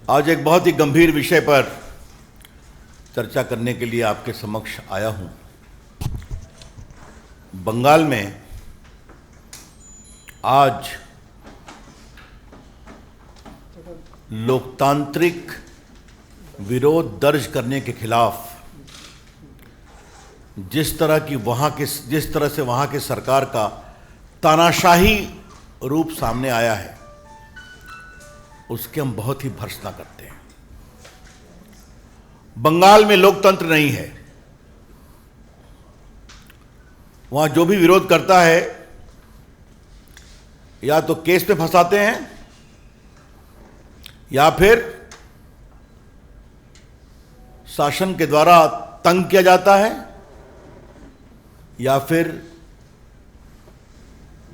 आज एक बहुत ही गंभीर विषय पर चर्चा करने के लिए आपके समक्ष आया हूं। बंगाल में आज लोकतांत्रिक विरोध दर्ज करने के खिलाफ जिस तरह से वहां की सरकार का तानाशाही रूप सामने आया है, उसके हम बहुत ही भर्त्सना करते हैं। बंगाल में लोकतंत्र नहीं है। वहां जो भी विरोध करता है या तो केस पे फंसाते हैं या फिर शासन के द्वारा तंग किया जाता है या फिर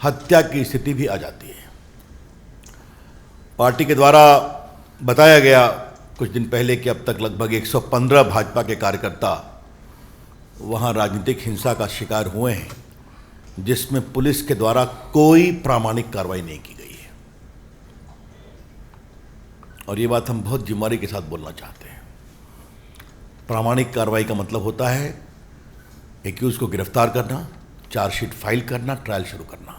हत्या की स्थिति भी आ जाती है। पार्टी के द्वारा बताया गया कुछ दिन पहले कि अब तक लगभग 115 भाजपा के कार्यकर्ता वहां राजनीतिक हिंसा का शिकार हुए हैं, जिसमें पुलिस के द्वारा कोई प्रामाणिक कार्रवाई नहीं की गई है। और ये बात हम बहुत जिम्मेदारी के साथ बोलना चाहते हैं। प्रामाणिक कार्रवाई का मतलब होता है एक्यूज को गिरफ्तार करना, चार्जशीट फाइल करना, ट्रायल शुरू करना।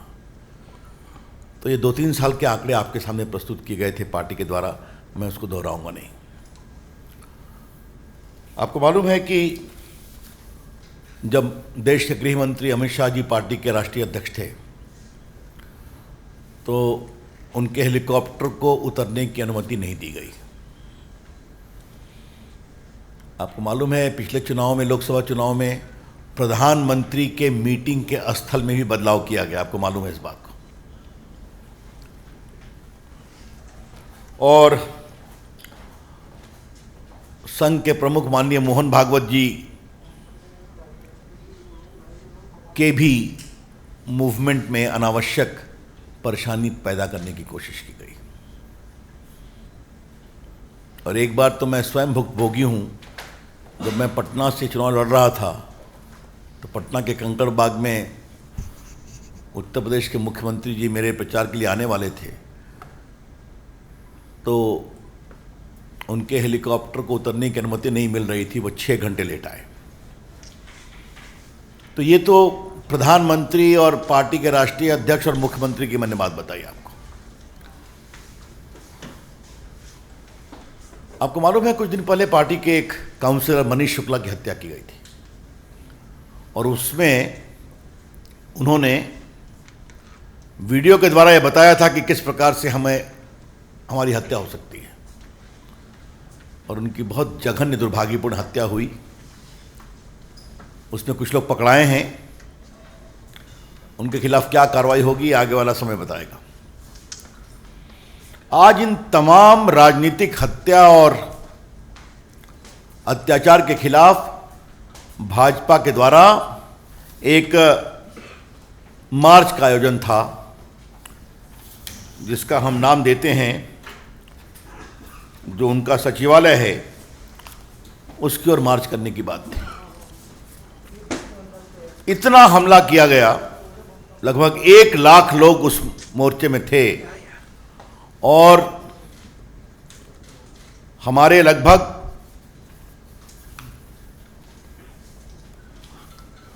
तो ये 2-3 साल के आंकड़े आपके सामने प्रस्तुत किए गए थे पार्टी के द्वारा, मैं उसको दोहराऊंगा नहीं। आपको मालूम है कि जब देश के गृह मंत्री अमित शाह जी पार्टी के राष्ट्रीय अध्यक्ष थे, तो उनके हेलीकॉप्टर को उतरने की अनुमति नहीं दी गई। आपको मालूम है पिछले चुनाव में, लोकसभा चुनाव में प्रधानमंत्री के मीटिंग के स्थल में भी बदलाव किया गया। आपको मालूम है इस बात को। और संघ के प्रमुख माननीय मोहन भागवत जी के भी मूवमेंट में अनावश्यक परेशानी पैदा करने की कोशिश की गई। और एक बार तो मैं स्वयं भुक्तभोगी हूं। जब मैं पटना से चुनाव लड़ रहा था तो पटना के कंकड़बाग में उत्तर प्रदेश के मुख्यमंत्री जी मेरे प्रचार के लिए आने वाले थे, तो उनके हेलीकॉप्टर को उतरने की अनुमति नहीं मिल रही थी। वो 6 घंटे लेट आए। तो ये तो प्रधानमंत्री और पार्टी के राष्ट्रीय अध्यक्ष और मुख्यमंत्री की मैंने बात बताई आपको। आपको मालूम है कुछ दिन पहले पार्टी के एक काउंसलर मनीष शुक्ला की हत्या की गई थी, और उसमें उन्होंने वीडियो के द्वारा यह बताया था कि किस प्रकार से हमारी हत्या हो सकती है। और उनकी बहुत जघन्य दुर्भाग्यपूर्ण हत्या हुई। उसमें कुछ लोग पकड़ाए हैं। उनके खिलाफ क्या कार्रवाई होगी आगे वाला समय बताएगा। आज इन तमाम राजनीतिक हत्या और अत्याचार के खिलाफ भाजपा के द्वारा एक मार्च का आयोजन था, जिसका हम नाम देते हैं, जो उनका सचिवालय है उसकी ओर मार्च करने की बात थी। इतना हमला किया गया, लगभग 1 लाख लोग उस मोर्चे में थे, और हमारे लगभग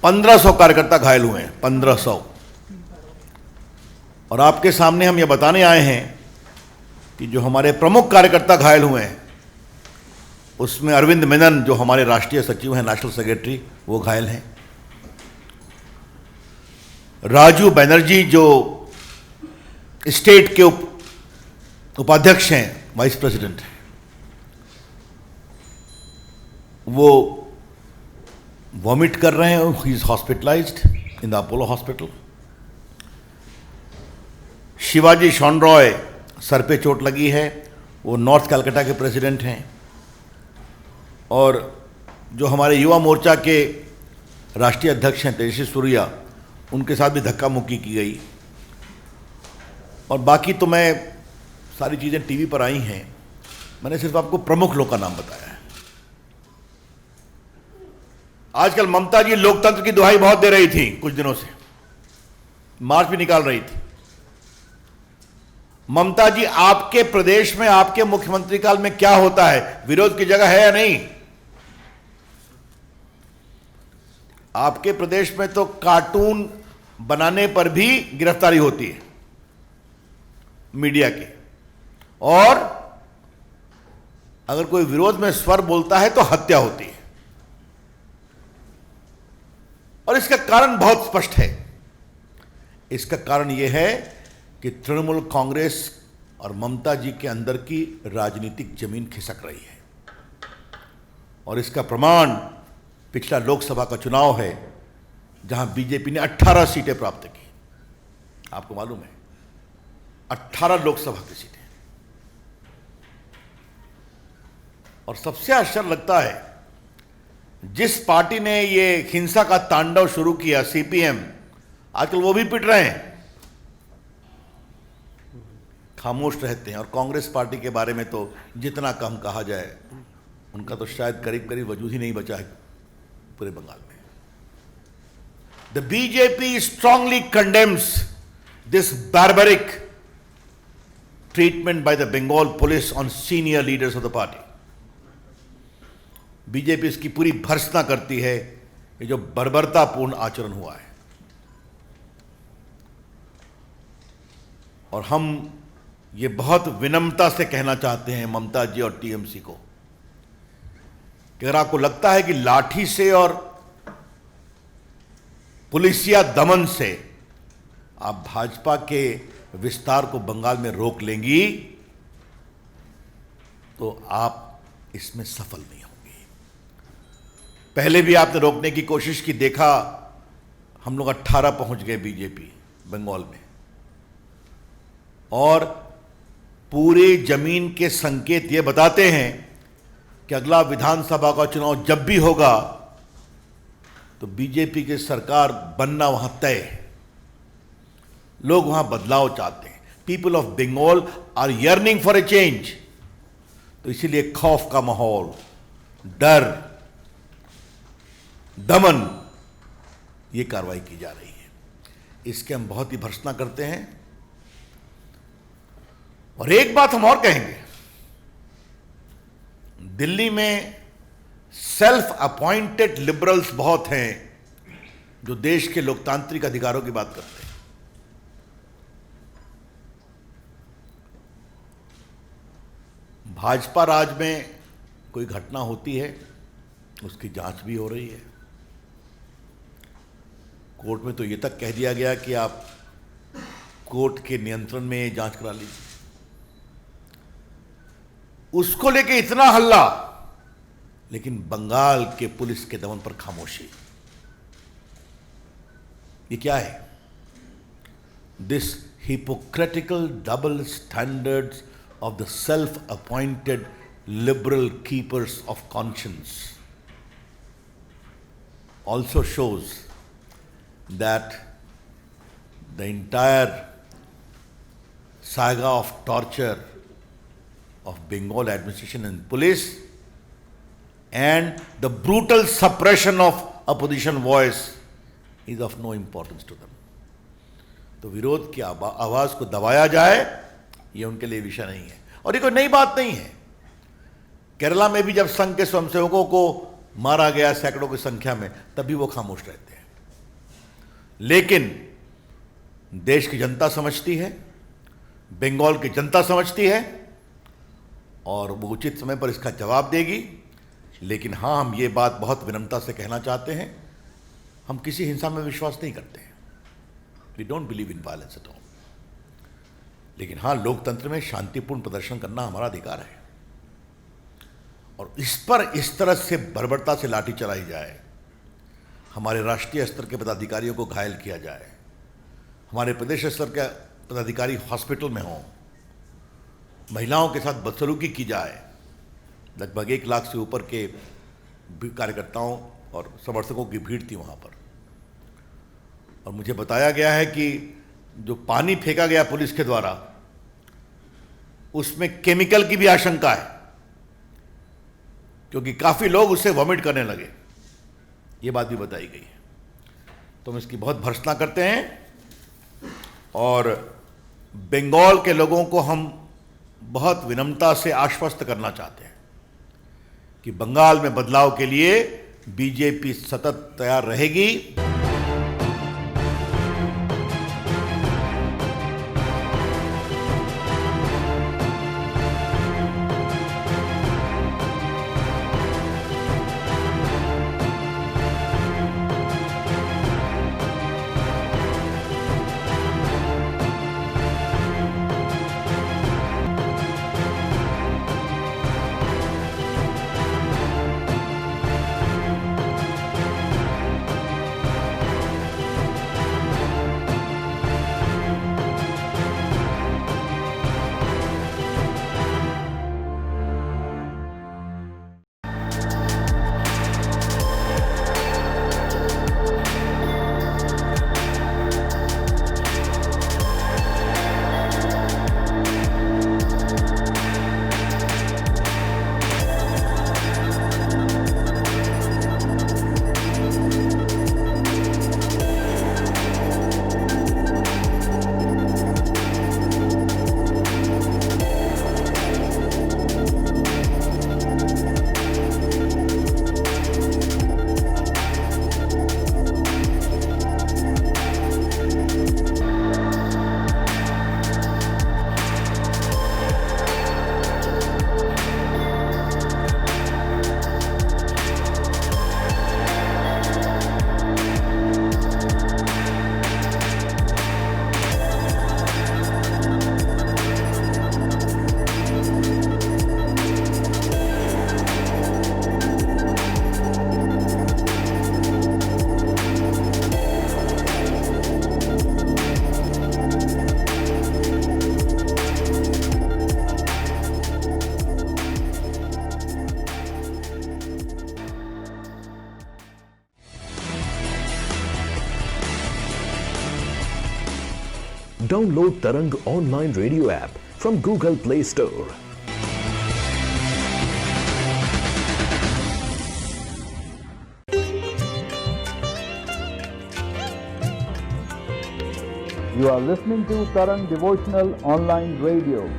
1500 कार्यकर्ता घायल हुए हैं। 1500। और आपके सामने हम ये बताने आए हैं कि जो हमारे प्रमुख कार्यकर्ता घायल हुए हैं, उसमें अरविंद मेनन जो हमारे राष्ट्रीय सचिव हैं, नेशनल सेक्रेटरी, वो घायल हैं। राजू बनर्जी जो स्टेट के उपाध्यक्ष हैं, वाइस प्रेसिडेंट हैं, वो वॉमिट कर रहे हैं। He is hospitalised in the Apollo hospital. Shivaji शॉनरॉय सर पे चोट लगी है, वो नॉर्थ कलकत्ता के प्रेसिडेंट हैं। और जो हमारे युवा मोर्चा के राष्ट्रीय अध्यक्ष हैं तेजस्वी सूर्या, उनके साथ भी धक्का मुक्की की गई। और बाकी तो मैं सारी चीज़ें टीवी पर आई हैं, मैंने सिर्फ आपको प्रमुख लोग का नाम बताया है। आजकल ममता जी लोकतंत्र की दुहाई बहुत दे रही थी, कुछ दिनों से मार्च भी निकाल रही थी। ममता जी, आपके प्रदेश में आपके मुख्यमंत्री काल में क्या होता है? विरोध की जगह है या नहीं? आपके प्रदेश में तो कार्टून बनाने पर भी गिरफ्तारी होती है मीडिया के, और अगर कोई विरोध में स्वर बोलता है तो हत्या होती है। और इसका कारण बहुत स्पष्ट है। इसका कारण यह है कि तृणमूल कांग्रेस और ममता जी के अंदर की राजनीतिक जमीन खिसक रही है, और इसका प्रमाण पिछला लोकसभा का चुनाव है, जहां बीजेपी ने 18 सीटें प्राप्त की। आपको मालूम है, 18 लोकसभा की सीटें। और सबसे आश्चर्य लगता है, जिस पार्टी ने ये हिंसा का तांडव शुरू किया, सीपीएम, आजकल वो भी पिट रहे हैं, खामोश रहते हैं। और कांग्रेस पार्टी के बारे में तो जितना कम कहा जाए, उनका तो शायद करीब करीब वजूद ही नहीं बचा है पूरे बंगाल में। The BJP strongly condemns this barbaric treatment by the Bengal police on senior leaders of the party. BJP इसकी पूरी भर्त्सना करती है, ये जो बर्बरतापूर्ण आचरण हुआ है। और हम ये बहुत विनम्रता से कहना चाहते हैं ममता जी और टीएमसी को कि अगर आपको लगता है कि लाठी से और पुलिसिया दमन से आप भाजपा के विस्तार को बंगाल में रोक लेंगी, तो आप इसमें सफल नहीं होंगी। पहले भी आपने रोकने की कोशिश की, देखा, हम लोग 18 पहुंच गए बीजेपी बंगाल में। और पूरे जमीन के संकेत ये बताते हैं कि अगला विधानसभा का चुनाव जब भी होगा तो बीजेपी की सरकार बनना वहां तय है। लोग वहां बदलाव चाहते हैं। People of Bengal are yearning for a change. तो इसीलिए खौफ का माहौल, डर, दमन, ये कार्रवाई की जा रही है। इसके हम बहुत ही भर्त्सना करते हैं। और एक बात हम और कहेंगे, दिल्ली में सेल्फ अपॉइंटेड लिबरल्स बहुत हैं जो देश के लोकतांत्रिक अधिकारों की बात करते हैं। भाजपा राज में कोई घटना होती है, उसकी जांच भी हो रही है। कोर्ट में तो ये तक कह दिया गया कि आप कोर्ट के नियंत्रण में जांच करा लीजिए। उसको लेके इतना हल्ला, लेकिन बंगाल के पुलिस के दमन पर खामोशी। ये क्या है? This hypocritical double standards of the self-appointed liberal keepers of conscience also shows that the entire saga of torture of Bengal administration and police and the brutal suppression of opposition voice is of no importance to them. तो विरोध की आवाज को दबाया जाए, ये उनके लिए विषय नहीं है। और ये कोई नई बात नहीं है। केरला में भी जब संघ के स्वयंसेवकों को मारा गया सैकड़ों की संख्या में, तभी वो खामोश रहते हैं। लेकिन देश की जनता समझती है, बंगाल की जनता समझती है, और वो उचित समय पर इसका जवाब देगी। लेकिन हाँ, हम ये बात बहुत विनम्रता से कहना चाहते हैं, हम किसी हिंसा में विश्वास नहीं करते हैं। We don't believe in violence at all. लेकिन हाँ, लोकतंत्र में शांतिपूर्ण प्रदर्शन करना हमारा अधिकार है। और इस पर इस तरह से बर्बरता से लाठी चलाई जाए, हमारे राष्ट्रीय स्तर के पदाधिकारियों को घायल किया जाए, हमारे प्रदेश स्तर के पदाधिकारी हॉस्पिटल में हों, महिलाओं के साथ बदसलूकी की जाए, लगभग 1 लाख से ऊपर के कार्यकर्ताओं और समर्थकों की भीड़ थी वहाँ पर। और मुझे बताया गया है कि जो पानी फेंका गया पुलिस के द्वारा, उसमें केमिकल की भी आशंका है, क्योंकि काफ़ी लोग उससे वॉमिट करने लगे। ये बात भी बताई गई है। तो हम इसकी बहुत भर्त्सना करते हैं। और बंगाल के लोगों को हम बहुत विनम्रता से आश्वस्त करना चाहते हैं कि बंगाल में बदलाव के लिए बीजेपी सतत तैयार रहेगी। Download Tarang online radio app from Google Play Store. You are listening to Tarang Devotional Online Radio.